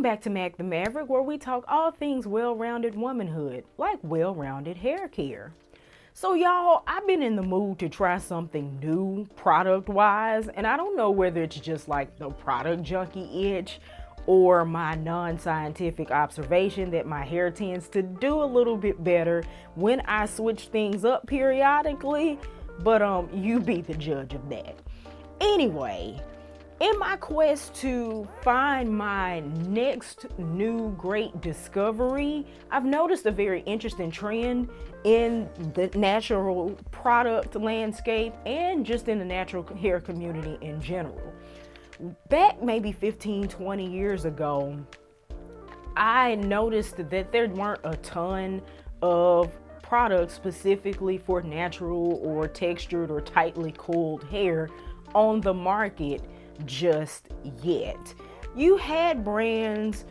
Welcome back to Mac the Maverick, where we talk all things well-rounded womanhood, like well-rounded hair care. So y'all, I've been in the mood to try something new product-wise, and I don't know whether it's just like the product junkie itch or my non-scientific observation that my hair tends to do a little bit better when I switch things up periodically, but you be the judge of that. Anyway, in my quest to find my next new great discovery, I've noticed a very interesting trend in the natural product landscape and just in the natural hair community in general. Back maybe 15, 20 years ago, I noticed that there weren't a ton of products specifically for natural or textured or tightly coiled hair on the market just yet. You had brands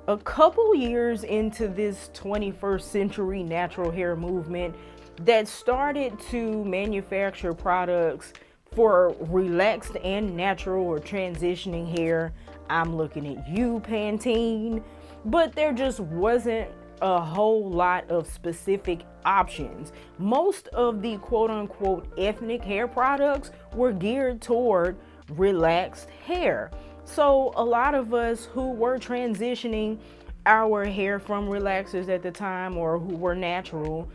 a couple years into this 21st century natural hair movement that started to manufacture products for relaxed and natural or transitioning hair. I'm looking at you, Pantene, but there just wasn't a whole lot of specific options. Most of the quote unquote ethnic hair products were geared toward relaxed hair. So a lot of us who were transitioning our hair from relaxers at the time or who were natural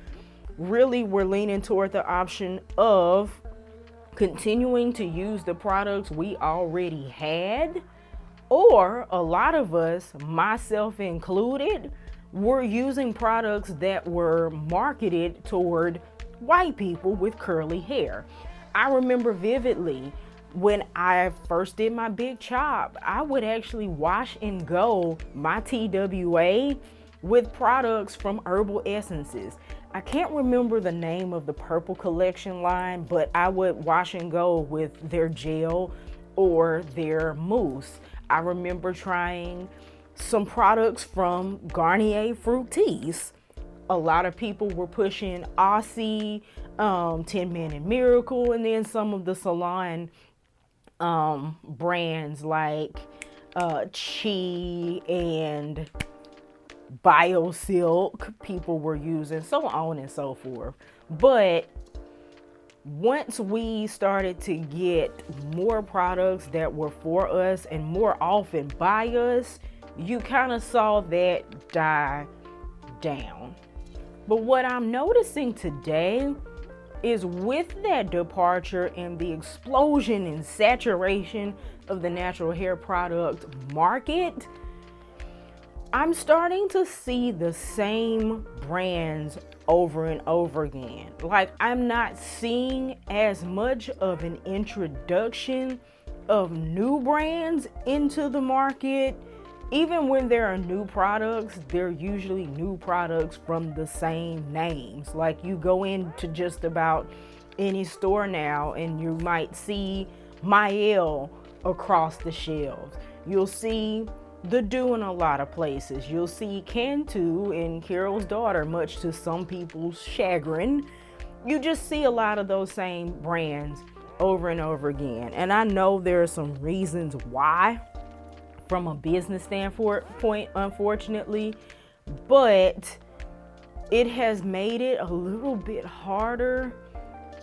really were leaning toward the option of continuing to use the products we already had, or a lot of us, myself included, were using products that were marketed toward white people with curly hair. I remember vividly when I first did my big chop, I would actually wash and go my TWA with products from Herbal Essences. I can't remember the name of the purple collection line, but I would wash and go with their gel or their mousse. I remember trying some products from Garnier Fructis. A lot of people were pushing Aussie, 10 Minute Miracle, and then some of the salon brands like Chi and BioSilk people were using, so on and so forth. But once we started to get more products that were for us and more often by us, you kind of saw that die down. But what I'm noticing today is with that departure and the explosion and saturation of the natural hair product market, I'm starting to see the same brands over and over again. Like, I'm not seeing as much of an introduction of new brands into the market. Even when there are new products, they're usually new products from the same names. Like, you go into just about any store now and you might see Mael across the shelves. You'll see The Do in a lot of places. You'll see Cantu and Carol's Daughter, much to some people's chagrin. You just see a lot of those same brands over and over again. And I know there are some reasons why, from a business standpoint, unfortunately, but it has made it a little bit harder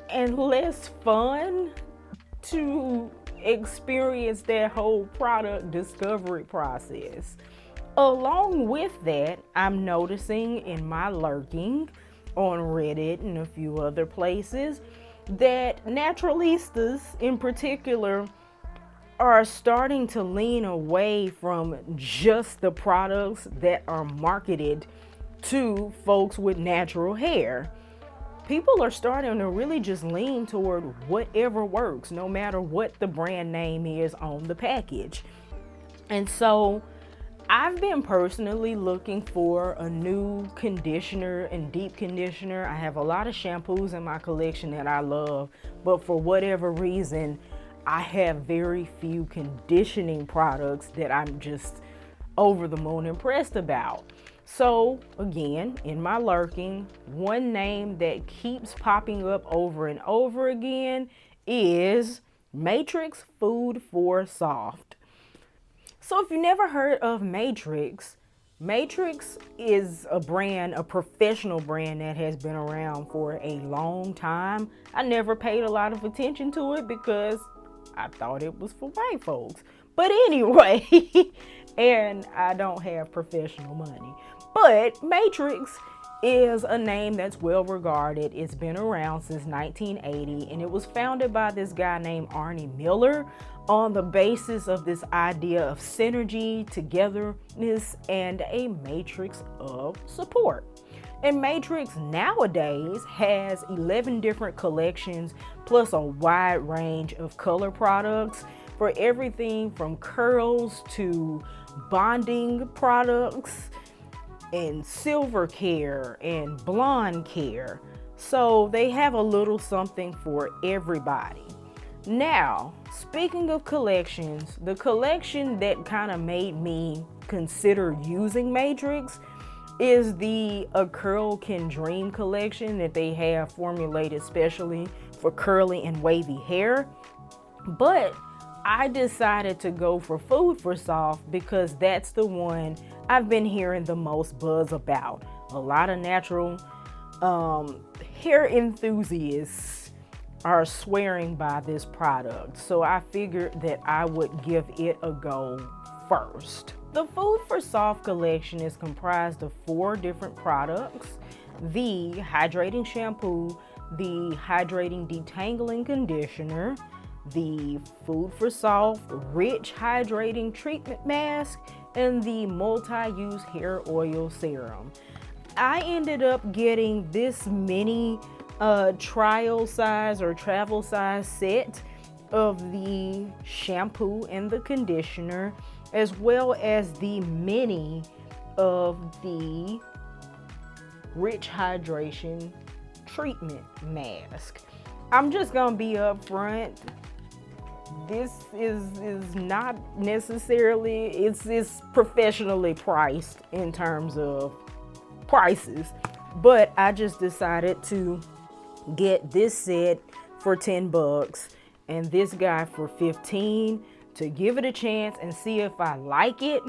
and less fun to experience that whole product discovery process. Along with that, I'm noticing in my lurking on Reddit and a few other places that naturalistas in particular are starting to lean away from just the products that are marketed to folks with natural hair. People are starting to really just lean toward whatever works, no matter what the brand name is on the package. And so I've been personally looking for a new conditioner and deep conditioner. I have a lot of shampoos in my collection that I love, but for whatever reason, I have very few conditioning products that I'm just over the moon impressed about. So again, in my lurking, one name that keeps popping up over and over again is Matrix Food For Soft. So if you never heard of Matrix, Matrix is a brand, a professional brand that has been around for a long time. I never paid a lot of attention to it because I thought it was for white folks. But anyway, and I don't have professional money. But Matrix is a name that's well regarded. It's been around since 1980, and it was founded by this guy named Arnie Miller on the basis of this idea of synergy, togetherness, and a matrix of support. And Matrix nowadays has 11 different collections plus a wide range of color products for everything from curls to bonding products and silver care and blonde care. So they have a little something for everybody. Now, speaking of collections, the collection that kind of made me consider using Matrix is the A Curl Can Dream collection that they have formulated specially for curly and wavy hair. But I decided to go for Food For Soft because that's the one I've been hearing the most buzz about. A lot of natural hair enthusiasts are swearing by this product, so I figured that I would give it a go first. The Food For Soft collection is comprised of 4 different products: the Hydrating Shampoo, the Hydrating Detangling Conditioner, the Food For Soft Rich Hydrating Treatment Mask, and the Multi-Use Hair Oil Serum. I ended up getting this mini trial size or travel size set of the shampoo and the conditioner, as well as the mini of the Rich Hydration Treatment Mask. I'm just gonna be upfront. This is not necessarily, it's professionally priced in terms of prices, but I just decided to get this set for 10 bucks and this guy for 15 to give it a chance and see if I like it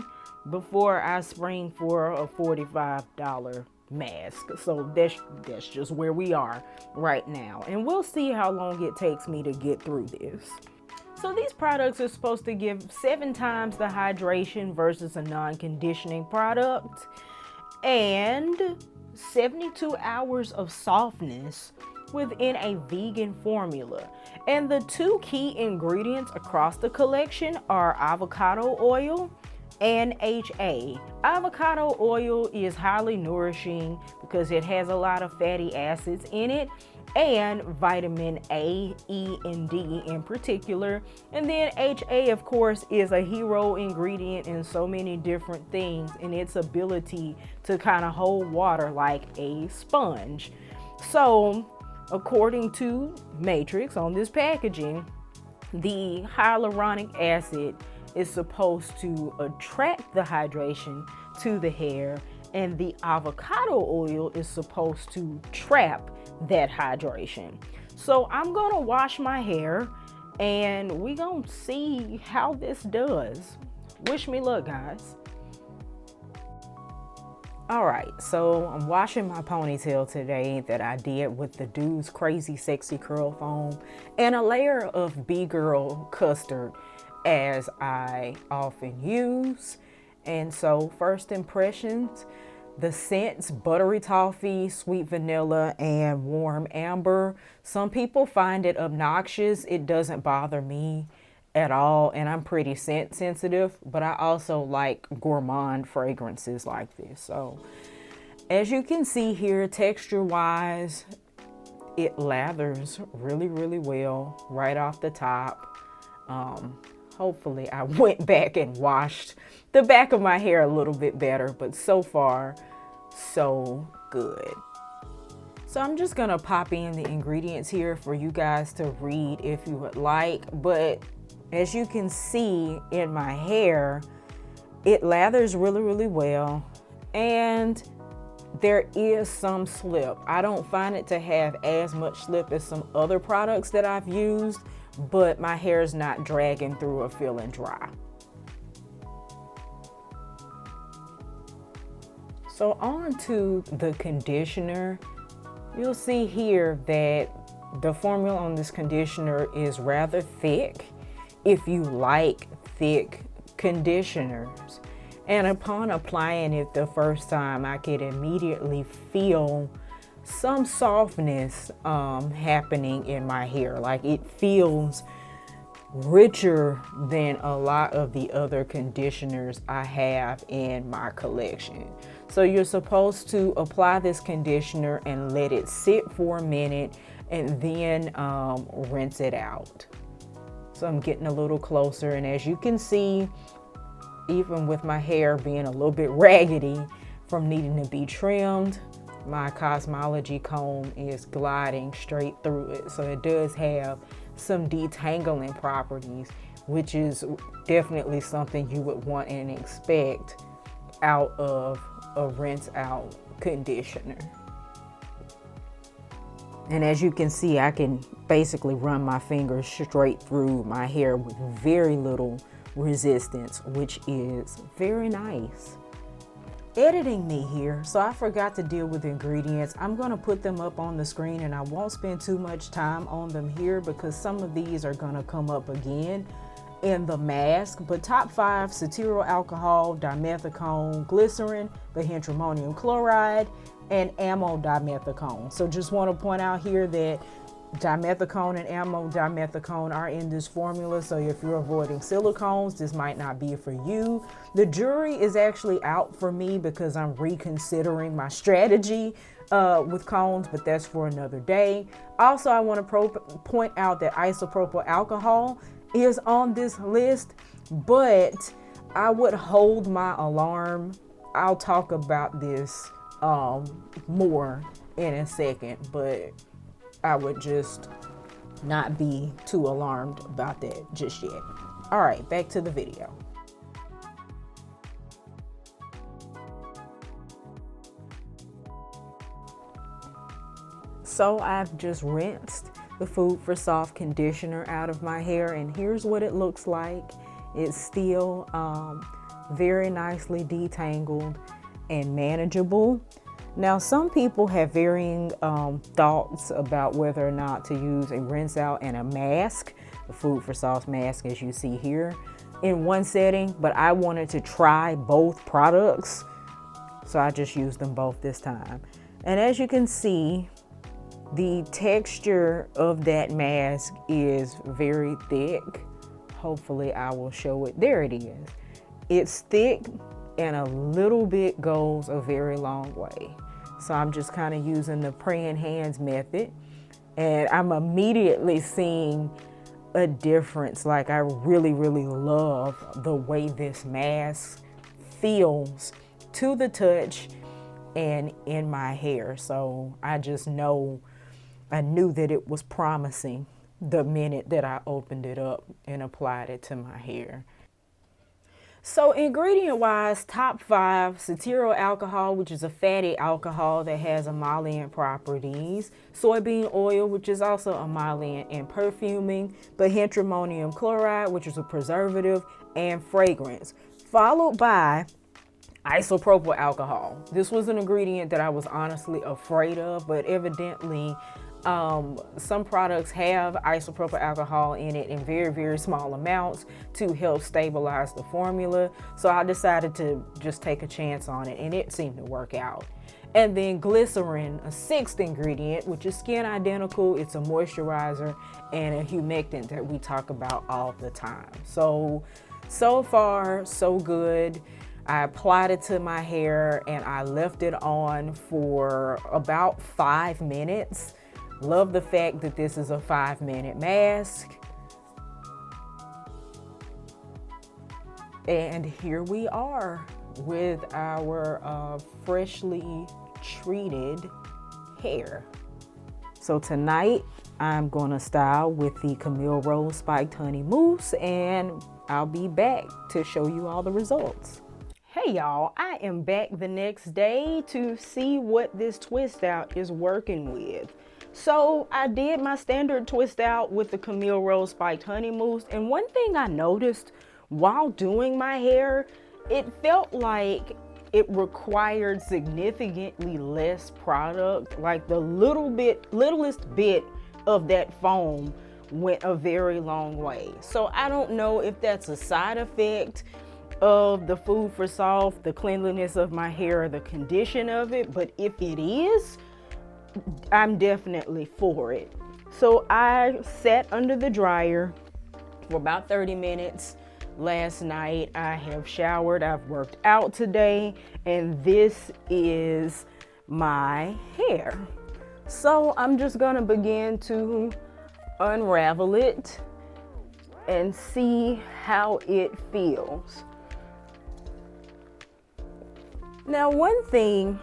before I spring for a $45 mask. So that's just where we are right now, and we'll see how long it takes me to get through this. So these products are supposed to give 7 times the hydration versus a non-conditioning product, and 72 hours of softness within a vegan formula. And the 2 key ingredients across the collection are avocado oil and HA. Avocado oil is highly nourishing because it has a lot of fatty acids in it, and vitamin A, E, and D in particular. And then HA, of course, is a hero ingredient in so many different things in its ability to kind of hold water like a sponge. So, according to Matrix on this packaging, the hyaluronic acid is supposed to attract the hydration to the hair, and the avocado oil is supposed to trap that hydration. So I'm gonna wash my hair and we gonna see how this does. Wish me luck, guys. All right, so I'm washing my ponytail today that I did with the Dude's Crazy Sexy Curl Foam and a layer of B-Girl custard, as I often use. And so first impressions, the scents: buttery toffee, sweet vanilla, and warm amber. Some people find it obnoxious. It doesn't bother me at all, and I'm pretty scent sensitive, but I also like gourmand fragrances like this. So as you can see here, texture wise, it lathers really, really well right off the top. Hopefully I went back and washed the back of my hair a little bit better, but so far, so good. So I'm just gonna pop in the ingredients here for you guys to read if you would like, but as you can see in my hair, it lathers really, really well, and there is some slip. I don't find it to have as much slip as some other products that I've used, but my hair is not dragging through or feeling dry. So on to the conditioner. You'll see here that the formula on this conditioner is rather thick if you like thick conditioners. And upon applying it the first time, I could immediately feel some softness happening in my hair. Like it feels richer than a lot of the other conditioners I have in my collection. So you're supposed to apply this conditioner and let it sit for a minute and then rinse it out. So I'm getting a little closer, and as you can see, even with my hair being a little bit raggedy from needing to be trimmed, my Cosmology comb is gliding straight through it. So it does have some detangling properties, which is definitely something you would want and expect out of a rinse out conditioner. And as you can see, I can basically run my fingers straight through my hair with very little resistance, which is very nice. Editing me here, so I forgot to deal with ingredients. I'm going to put them up on the screen, and I won't spend too much time on them here because some of these are going to come up again in the mask. But top 5: cetyl alcohol, dimethicone, glycerin, bihydramonium chloride, and amodimethicone. So just want to point out here that dimethicone and amodimethicone are in this formula, so if you're avoiding silicones, this might not be for you. The jury is actually out for me because I'm reconsidering my strategy with cones, but that's for another day. Also, I want to point out that isopropyl alcohol is on this list, but I would hold my alarm. I'll talk about this more in a second, but I would just not be too alarmed about that just yet. All right, back to the video. So I've just rinsed the Food For Soft conditioner out of my hair, and here's what it looks like. It's still very nicely detangled and manageable. Now, some people have varying thoughts about whether or not to use a rinse out and a mask, the Food For Soft mask as you see here, in one setting, but I wanted to try both products, so I just used them both this time. And as you can see, the texture of that mask is very thick. Hopefully I will show it. There it is. It's thick, and a little bit goes a very long way. So I'm just kind of using the praying hands method, and I'm immediately seeing a difference. Like, I really, really love the way this mask feels to the touch and in my hair. So I just know, I knew that it was promising the minute that I opened it up and applied it to my hair. So ingredient wise, top 5: cetyl alcohol, which is a fatty alcohol that has emollient properties; soybean oil, which is also emollient and perfuming; bihydramonium chloride, which is a preservative and fragrance, followed by isopropyl alcohol. This was an ingredient that I was honestly afraid of, but evidently some products have isopropyl alcohol in it in very, very small amounts to help stabilize the formula. So I decided to just take a chance on it, and it seemed to work out. And then glycerin, a 6th ingredient, which is skin identical. It's a moisturizer and a humectant that we talk about all the time. So far, so good. I applied it to my hair and I left it on for about 5 minutes. Love the fact that this is a 5-minute mask. And here we are with our freshly treated hair. So tonight I'm gonna style with the Camille Rose Spiked Honey Mousse, and I'll be back to show you all the results. Hey y'all, I am back the next day to see what this twist out is working with. So I did my standard twist out with the Camille Rose Spiked Honey Mousse, and one thing I noticed while doing my hair, it felt like it required significantly less product. Like the littlest bit of that foam went a very long way. So I don't know if that's a side effect of the Food for Soft, the cleanliness of my hair, or the condition of it, but if it is, I'm definitely for it. So I sat under the dryer for about 30 minutes last night. I have showered, I've worked out today, and this is my hair. So I'm just gonna begin to unravel it and see how it feels. Now, one thing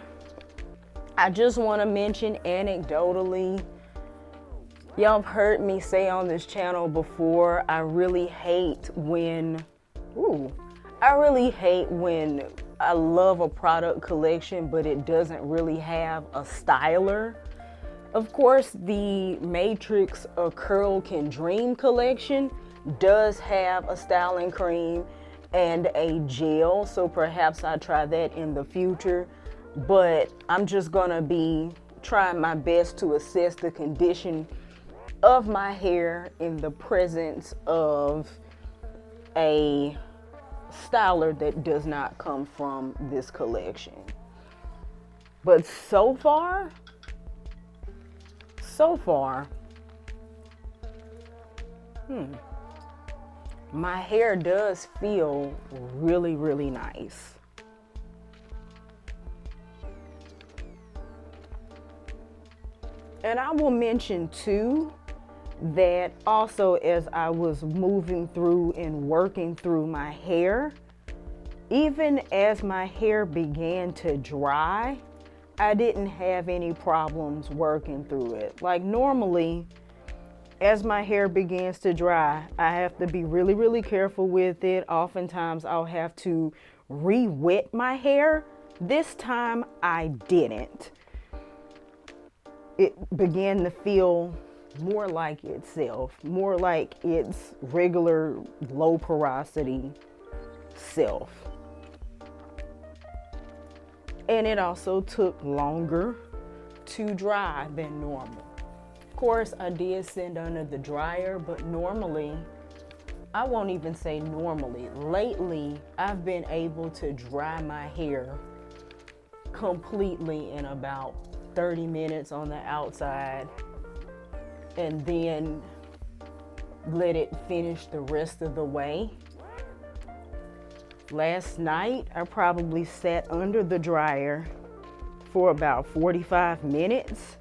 I just want to mention anecdotally, y'all have heard me say on this channel before, I really hate when I love a product collection, but it doesn't really have a styler. Of course, the Matrix A Curl Can Dream collection does have a styling cream and a gel, so perhaps I'll try that in the future. But I'm just gonna be trying my best to assess the condition of my hair in the presence of a styler that does not come from this collection. But so far, my hair does feel really, really nice. And I will mention too that also, as I was moving through and working through my hair, even as my hair began to dry, I didn't have any problems working through it. Like normally, as my hair begins to dry, I have to be really, really careful with it. Oftentimes I'll have to re-wet my hair. This time I didn't. It began to feel more like itself, more like its regular low porosity self. And it also took longer to dry than normal. Of course, I did send under the dryer, but normally, I won't even say normally, lately, I've been able to dry my hair completely in about 30 minutes on the outside and then let it finish the rest of the way. Last night, I probably sat under the dryer for about 45 minutes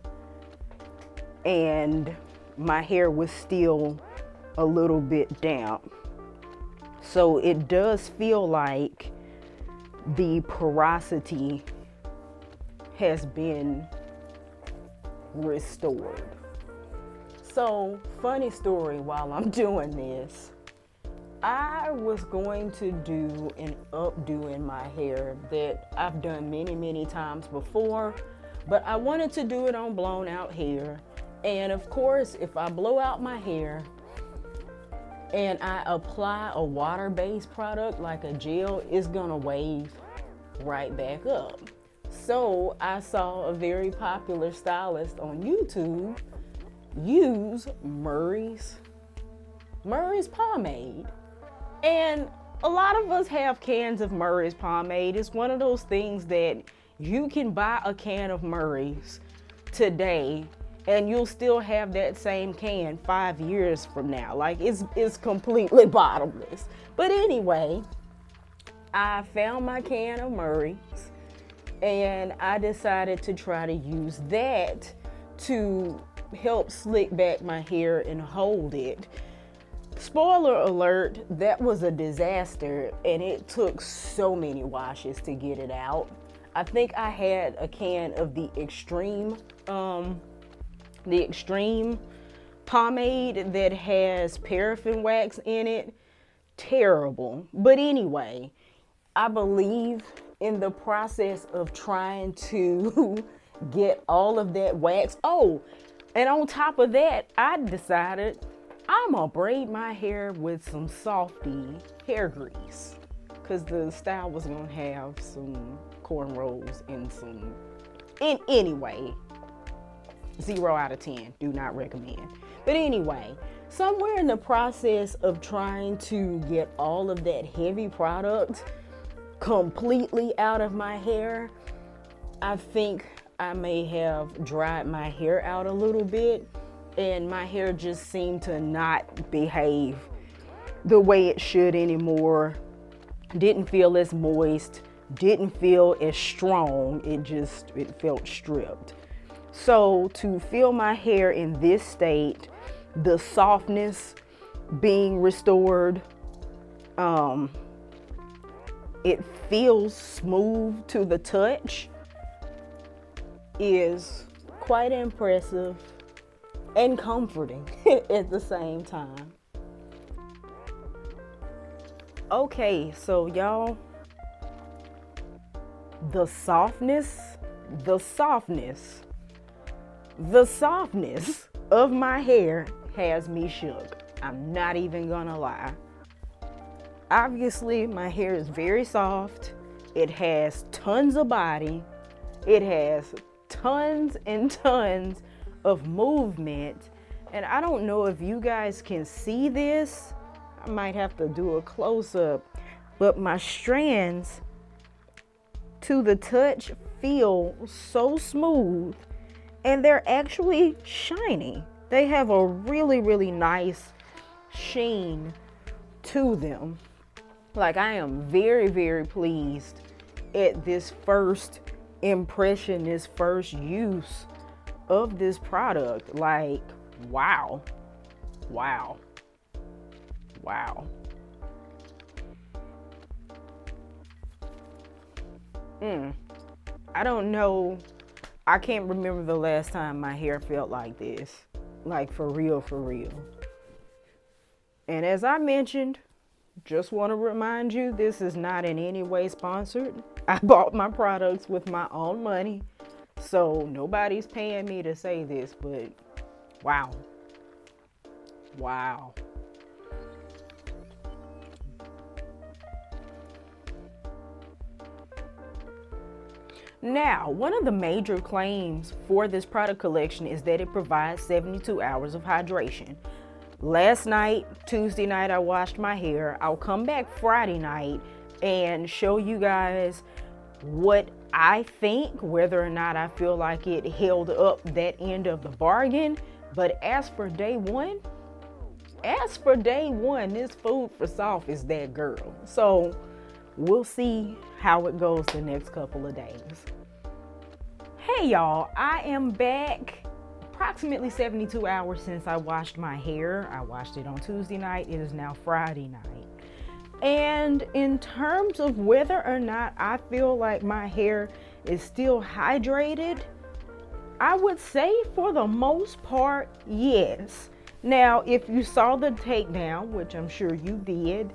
and my hair was still a little bit damp. So it does feel like the porosity has been restored. So, funny story while I'm doing this. I was going to do an updo in my hair that I've done many, many times before, but I wanted to do it on blown out hair. And of course, if I blow out my hair and I apply a water-based product like a gel, it's gonna wave right back up. So I saw a very popular stylist on YouTube use Murray's pomade. And a lot of us have cans of Murray's pomade. It's one of those things that you can buy a can of Murray's today and you'll still have that same can 5 years from now. Like it's completely bottomless. But anyway, I found my can of Murray's and I decided to try to use that to help slick back my hair and hold it. Spoiler alert, that was a disaster and it took so many washes to get it out. I think I had a can of the extreme pomade that has paraffin wax in it. Terrible. But anyway, I believe in the process of trying to get all of that wax. Oh, and on top of that, I decided I'm gonna braid my hair with some Softy hair grease because the style was gonna have some cornrows and some, in anyway, 0 out of 10, do not recommend. But anyway, somewhere in the process of trying to get all of that heavy product completely out of my hair, I think I may have dried my hair out a little bit, and my hair just seemed to not behave the way it should anymore. Didn't feel as moist, didn't feel as strong. It felt stripped. So to feel my hair in this state, the softness being restored, it feels smooth to the touch, is quite impressive and comforting at the same time. Okay, so y'all, the softness of my hair has me shook. I'm not even gonna lie. Obviously, my hair is very soft. It has tons of body. It has tons and tons of movement. And I don't know if you guys can see this. I might have to do a close-up. But my strands to the touch feel so smooth, and they're actually shiny. They have a really, really nice sheen to them. Like, I am very, very pleased at this first impression, this first use of this product. Like, wow. I don't know. I can't remember the last time my hair felt like this. Like, for real. And as I mentioned, just want to remind you, this is not in any way sponsored. I bought my products with my own money, so nobody's paying me to say this, but wow. Now, one of the major claims for this product collection is that it provides 72 hours of hydration. Last night, Tuesday night, I washed my hair. I'll come back Friday night and show you guys what I think, whether or not I feel like it held up that end of the bargain. But as for day one, this Food For Soft is that girl. So we'll see how it goes the next couple of days. Hey y'all, I am back. Approximately 72 hours since I washed my hair. I washed it on Tuesday night. It is now Friday night. And in terms of whether or not I feel like my hair is still hydrated, I would say for the most part, yes. Now, if you saw the takedown, which I'm sure you did,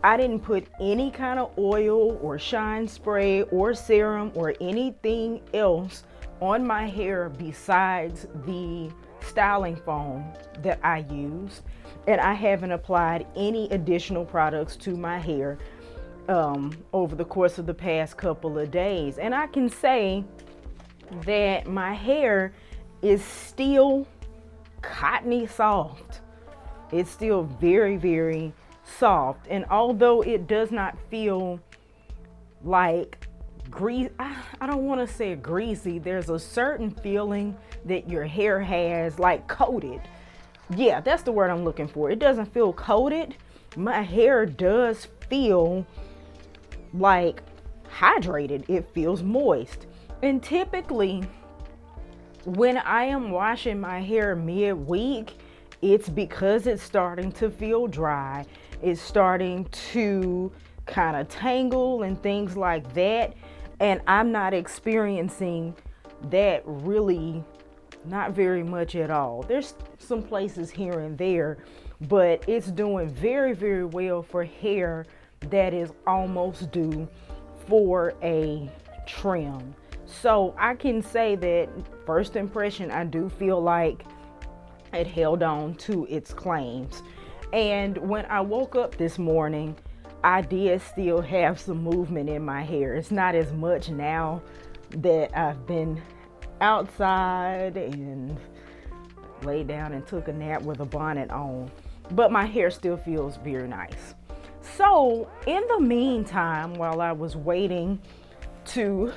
I didn't put any kind of oil or shine spray or serum or anything else on my hair besides the styling foam that I use. And I haven't applied any additional products to my hair over the course of the past couple of days. And I can say that my hair is still cottony soft. It's still very, very soft. And although it does not feel like grease, I don't want to say greasy, there's a certain feeling that your hair has, like coated. Yeah, that's the word I'm looking for. It doesn't feel coated. My hair does feel like hydrated. It feels moist. And typically when I am washing my hair midweek, it's because it's starting to feel dry. It's starting to kind of tangle and things like that. And I'm not experiencing that really, not very much at all. There's some places here and there, but it's doing very, very well for hair that is almost due for a trim. So I can say that first impression, I do feel like it held on to its claims. And when I woke up this morning, I did still have some movement in my hair. It's not as much now that I've been outside and laid down and took a nap with a bonnet on, but my hair still feels very nice. So in the meantime, while I was waiting to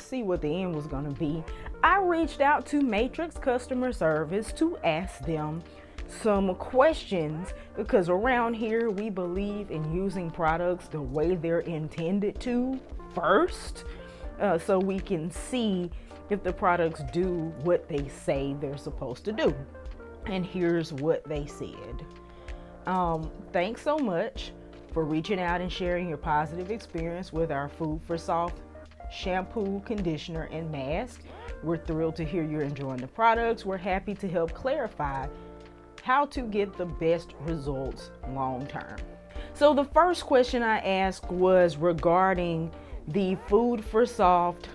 see what the end was going to be, I reached out to Matrix customer service to ask them some questions, because around here we believe in using products the way they're intended to first, so we can see if the products do what they say they're supposed to do. And here's what they said. Thanks so much for reaching out and sharing your positive experience with our Food For Soft shampoo, conditioner, and mask. We're thrilled to hear you're enjoying the products. We're happy to help clarify how to get the best results long term. So the first question I asked was regarding the Food For Soft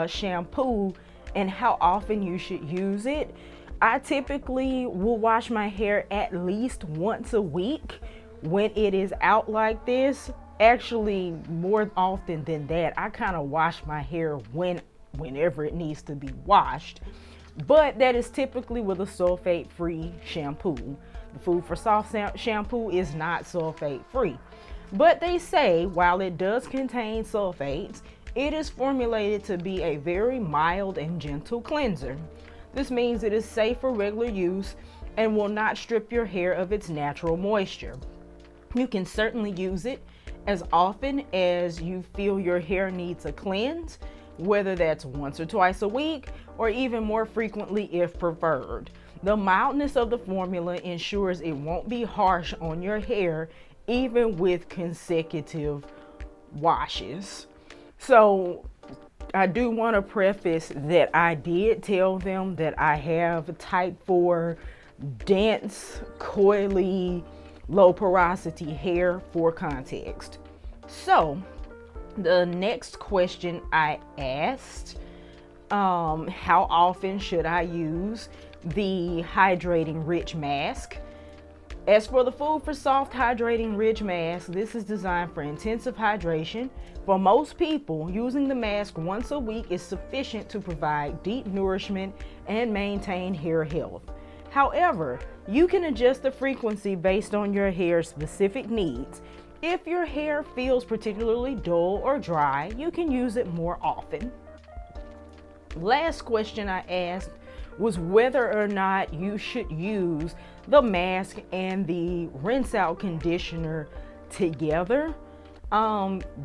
shampoo and how often you should use it. I typically will wash my hair at least once a week when it is out like this. Actually, more often than that. I kind of wash my hair whenever it needs to be washed, but that is typically with a sulfate-free shampoo. The Food For Soft shampoo is not sulfate-free, but they say while it does contain sulfates, it is formulated to be a very mild and gentle cleanser. This means it is safe for regular use and will not strip your hair of its natural moisture. You can certainly use it as often as you feel your hair needs a cleanse, whether that's once or twice a week or even more frequently if preferred. The mildness of the formula ensures it won't be harsh on your hair even with consecutive washes. So I do want to preface that I did tell them that I have type 4 dense, coily, low porosity hair for context. So the next question I asked, how often should I use the Hydrating Rich Mask? As for the Food For Soft Hydrating Rich Mask, this is designed for intensive hydration. For most people, using the mask once a week is sufficient to provide deep nourishment and maintain hair health. However, you can adjust the frequency based on your hair's specific needs. If your hair feels particularly dull or dry, you can use it more often. Last question I asked was whether or not you should use the mask and the rinse out conditioner together.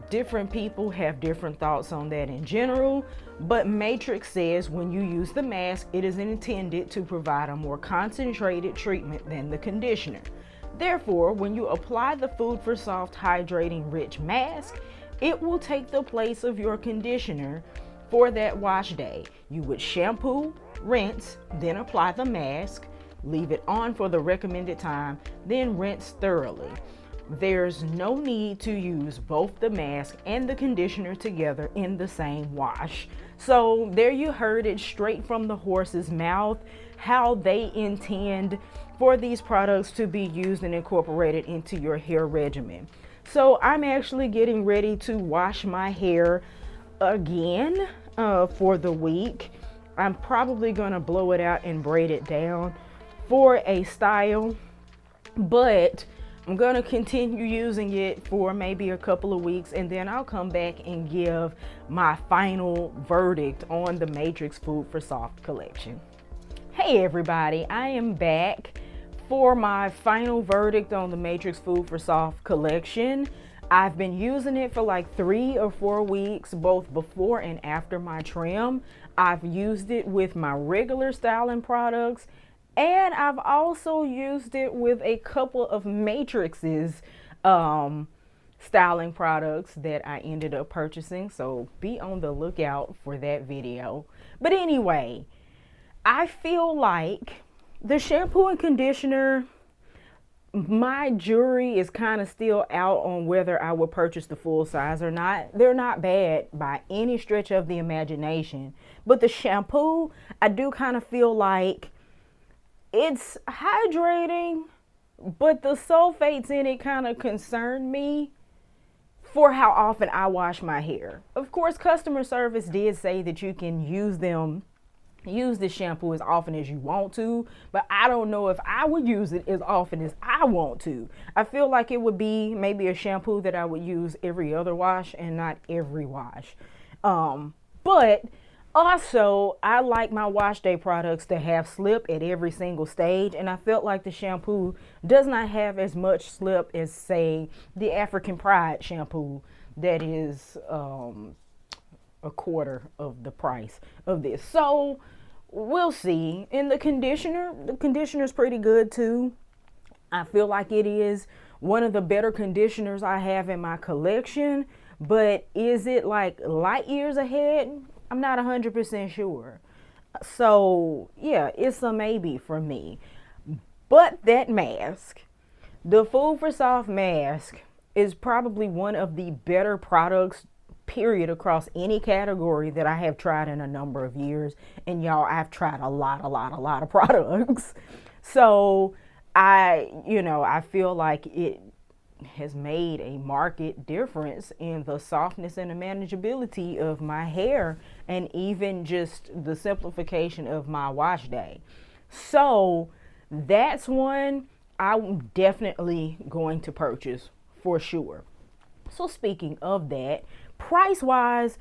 Different people have different thoughts on that in general, but Matrix says when you use the mask, it is intended to provide a more concentrated treatment than the conditioner. Therefore, when you apply the Food For Soft Hydrating Rich Mask, it will take the place of your conditioner for that wash day. You would shampoo, rinse, then apply the mask, leave it on for the recommended time, then rinse thoroughly. There's no need to use both the mask and the conditioner together in the same wash. So there you heard it straight from the horse's mouth, how they intend for these products to be used and incorporated into your hair regimen. So I'm actually getting ready to wash my hair again for the week. I'm probably gonna blow it out and braid it down for a style, but I'm gonna continue using it for maybe a couple of weeks, and then I'll come back and give my final verdict on the Matrix Food For Soft collection. Hey everybody, I am back for my final verdict on the Matrix Food For Soft collection. I've been using it for like 3 or 4 weeks, both before and after my trim. I've used it with my regular styling products, and I've also used it with a couple of Matrix's styling products that I ended up purchasing. So be on the lookout for that video. But anyway, I feel like the shampoo and conditioner, my jury is kind of still out on whether I would purchase the full size or not. They're not bad by any stretch of the imagination. But the shampoo, I do kind of feel like it's hydrating, but the sulfates in it kind of concern me. for how often I wash my hair. Of course, customer service did say that you can use the shampoo as often as you want to, but I don't know if I would use it as often as I want to. I feel like it would be maybe a shampoo that I would use every other wash and not every wash. But also, I like my wash day products to have slip at every single stage, and I felt like the shampoo does not have as much slip as, say, the African Pride shampoo that is a quarter of the price of this. So we'll see. And the conditioner is pretty good too. I feel like it is one of the better conditioners I have in my collection, but is it like light years ahead? I'm not 100% sure. So yeah, it's a maybe for me. But that mask, the Food For Soft mask, is probably one of the better products, period, across any category that I have tried in a number of years. And y'all, I've tried a lot of products. So I feel like it has made a marked difference in the softness and the manageability of my hair, and even just the simplification of my wash day. So that's one I'm definitely going to purchase for sure. So speaking of that, price wise,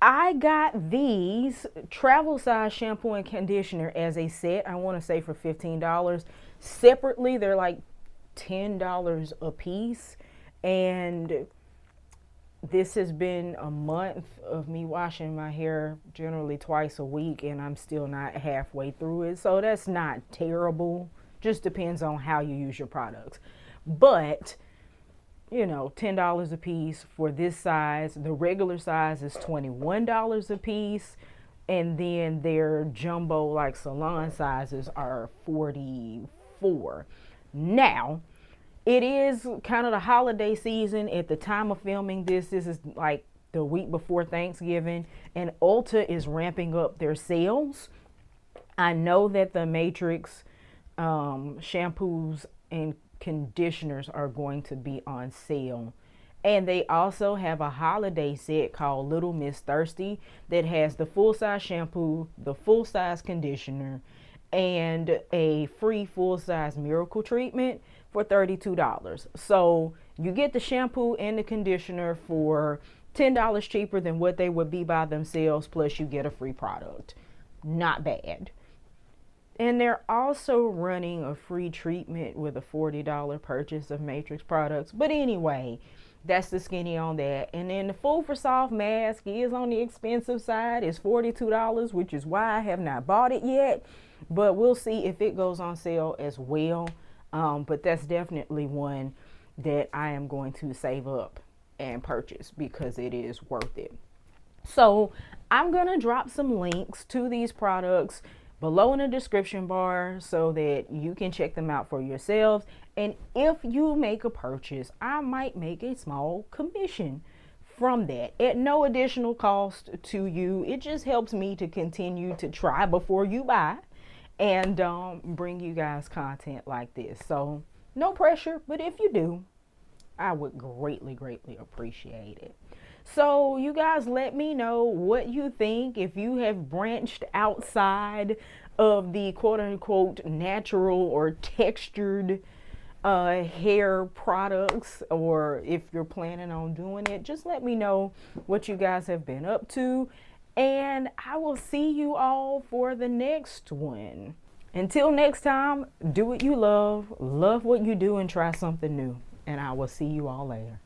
I got these travel size shampoo and conditioner as a set. I want to say for $15. Separately, they're like $10 a piece. And this has been a month of me washing my hair generally twice a week, and I'm still not halfway through it. So that's not terrible. Just depends on how you use your products. But $10 a piece for this size. The regular size is $21 a piece. And then their jumbo, like salon sizes, are $44. Now, it is kind of the holiday season at the time of filming this. This is like the week before Thanksgiving, and ULTA is ramping up their sales. I know that the Matrix shampoos and conditioners are going to be on sale. And they also have a holiday set called Little Miss Thirsty that has the full-size shampoo, the full-size conditioner, and a free full-size miracle treatment for $32. So you get the shampoo and the conditioner for $10 cheaper than what they would be by themselves, plus you get a free product. Not bad. And they're also running a free treatment with a $40 purchase of Matrix products. But anyway, that's the skinny on that. And then the Food For Soft mask is on the expensive side. It's $42, which is why I have not bought it yet. But we'll see if it goes on sale as well. But that's definitely one that I am going to save up and purchase because it is worth it. So I'm going to drop some links to these products below in the description bar so that you can check them out for yourselves. And if you make a purchase, I might make a small commission from that at no additional cost to you. It just helps me to continue to try before you buy and bring you guys content like this. So no pressure, but if you do, I would greatly appreciate it. So you guys let me know what you think, if you have branched outside of the quote unquote natural or textured hair products, or if you're planning on doing it. Just let me know what you guys have been up to, and I will see you all for the next one. Until next time, do what you love what you do, and try something new. And I will see you all later.